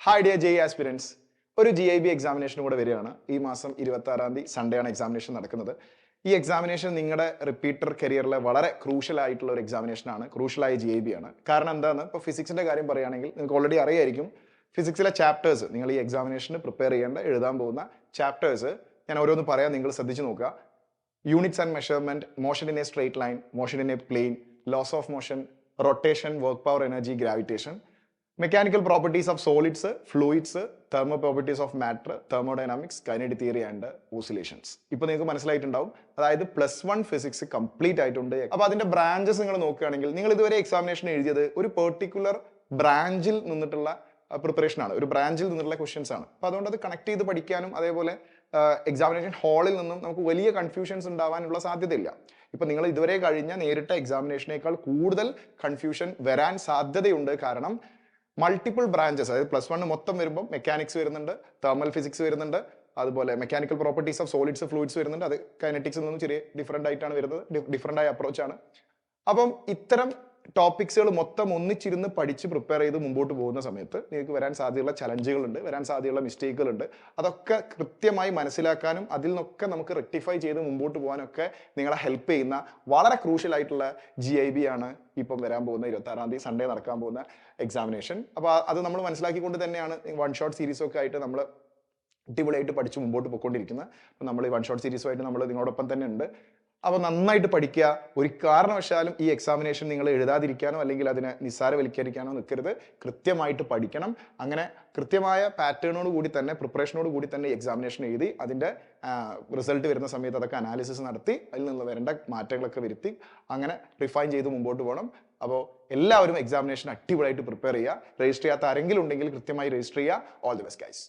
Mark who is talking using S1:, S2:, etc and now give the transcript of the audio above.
S1: Hi dear J aspirants. ഒരു GIB എക്സാമിനേഷനും കൂടെ വരികയാണ്. ഈ മാസം 26 സൺഡേ ആണ് എക്സാമിനേഷൻ നടക്കുന്നത്. ഈ എക്സാമിനേഷൻ നിങ്ങളുടെ റിപ്പീറ്റർ കരിയറിലെ വളരെ ക്രൂഷ്യൽ ആയിട്ടുള്ള ഒരു എക്സാമിനേഷനാണ്, ക്രൂഷ്യലായ GIB ആണ്. കാരണം എന്താണ്, ഇപ്പോൾ ഫിസിക്സിന്റെ കാര്യം പറയുകയാണെങ്കിൽ നിങ്ങൾക്ക് ഓൾറെഡി അറിയായിരിക്കും, ഫിസിക്സിലെ ചാപ്റ്റേഴ്സ് നിങ്ങൾ ഈ എക്സാമിനേഷന് പ്രിപ്പയർ ചെയ്യേണ്ട എഴുതാൻ പോകുന്ന ചാപ്റ്റേഴ്സ് ഞാൻ ഓരോന്ന് പറയാം, നിങ്ങൾ ശ്രദ്ധിച്ചു നോക്കുക. Units and measurement, motion in a straight line, motion in a plane, laws of motion, rotation, work power, energy, gravitation, mechanical properties of solids, fluids, thermo properties of matter, thermodynamics, kinetic theory and oscillations. ഇപ്പൊ നിങ്ങൾക്ക് മനസ്സിലായിട്ടുണ്ടാവും, അതായത് +1 physics complete ആയിട്ടുണ്ട്. അപ്പൊ അതിന്റെ branches നിങ്ങൾ നോക്കുകയാണെങ്കിൽ, നിങ്ങൾ ഇതുവരെ എക്സാമിനേഷൻ എഴുതിയത് ഒരു പെർട്ടിക്കുലർ ബ്രാഞ്ചിൽ നിന്നിട്ടുള്ള പ്രിപ്പറേഷൻ ആണ്, ഒരു ബ്രാഞ്ചിൽ നിന്നുള്ള ക്വസ്റ്റ്യൻസ് ആണ്. അപ്പൊ അതുകൊണ്ട് അത് കണക്ട് ചെയ്ത് പഠിക്കാനും അതേപോലെ എക്സാമിനേഷൻ ഹാളിൽ നിന്നും നമുക്ക് വലിയ കൺഫ്യൂഷൻസ് ഉണ്ടാവാനുള്ള സാധ്യതയില്ല. ഇപ്പൊ നിങ്ങൾ ഇതുവരെ കഴിഞ്ഞ നേരിട്ട എക്സാമിനേഷനേക്കാൾ കൂടുതൽ കൺഫ്യൂഷൻ വരാൻ സാധ്യതയുണ്ട്. കാരണം മൾട്ടിപ്പിൾ ബ്രാഞ്ചസ്, അതായത് +1 മൊത്തം വരുമ്പോൾ മെക്കാനിക്സ് വരുന്നുണ്ട്, തെർമൽ ഫിസിക്സ് വരുന്നുണ്ട്, അതുപോലെ mechanical properties of solids, fluids വരുന്നുണ്ട്. അത് കൈനറ്റിക്സിൽ നിന്നും ചെറിയ ഡിഫറെന്റ് ആയിട്ടാണ് വരുന്നത്, ഡിഫറെന്റ് ആയ അപ്രോച്ചാണ്. അപ്പം ഇത്തരം ടോപ്പിക്സുകൾ മൊത്തം ഒന്നിച്ചിരുന്ന് പഠിച്ച് പ്രിപ്പയർ ചെയ്ത് മുമ്പോട്ട് പോകുന്ന സമയത്ത് നിങ്ങൾക്ക് വരാൻ സാധ്യതയുള്ള ചലഞ്ചുകളുണ്ട്, വരാൻ സാധ്യതയുള്ള മിസ്റ്റേക്കുകളുണ്ട്. അതൊക്കെ കൃത്യമായി മനസ്സിലാക്കാനും അതിൽ നിന്നൊക്കെ നമുക്ക് റെക്ടിഫൈ ചെയ്ത് മുമ്പോട്ട് പോകാനൊക്കെ നിങ്ങളെ ഹെൽപ്പ് ചെയ്യുന്ന വളരെ ക്രൂഷ്യൽ ആയിട്ടുള്ള GIB ആണ് ഇപ്പം വരാൻ പോകുന്ന 26 സൺഡേ നടക്കാൻ പോകുന്ന എക്സാമിനേഷൻ. അപ്പോൾ അത് നമ്മൾ മനസ്സിലാക്കിക്കൊണ്ട് തന്നെയാണ് വൺ ഷോട്ട് സീരീസൊക്കെ ആയിട്ട് നമ്മൾ അടിപൊളിയായിട്ട് പഠിച്ച് മുമ്പോട്ട് പോയിക്കൊണ്ടിരിക്കുന്നത്. അപ്പം നമ്മൾ ഈ വൺ ഷോട്ട് സീരീസുമായിട്ട് നമ്മൾ നിങ്ങളോടൊപ്പം തന്നെ ഉണ്ട്. അപ്പോൾ നന്നായിട്ട് പഠിക്കുക. ഒരു കാരണവശാലും ഈ എക്സാമിനേഷൻ നിങ്ങൾ എഴുതാതിരിക്കാനോ അല്ലെങ്കിൽ അതിനെ നിസ്സാരവൽക്കരിക്കാനോ നിൽക്കരുത്. കൃത്യമായിട്ട് പഠിക്കണം. അങ്ങനെ കൃത്യമായ പാറ്റേണോട് കൂടി തന്നെ, പ്രിപ്പറേഷനോട് കൂടി തന്നെ എക്സാമിനേഷൻ എഴുതി അതിൻ്റെ റിസൾട്ട് വരുന്ന സമയത്ത് അതൊക്കെ അനാലിസിസ് നടത്തി അതിൽ നിന്ന് വരേണ്ട മാറ്റങ്ങളൊക്കെ വരുത്തി അങ്ങനെ റിഫൈൻ ചെയ്ത് മുമ്പോട്ട് പോകണം. അപ്പോൾ എല്ലാവരും എക്സാമിനേഷൻ അടിപൊളിയായിട്ട് പ്രിപ്പയർ ചെയ്യുക. രജിസ്റ്റർ ചെയ്യാത്ത ആരെങ്കിലും ഉണ്ടെങ്കിൽ കൃത്യമായി രജിസ്റ്റർ ചെയ്യുക. All the best guys.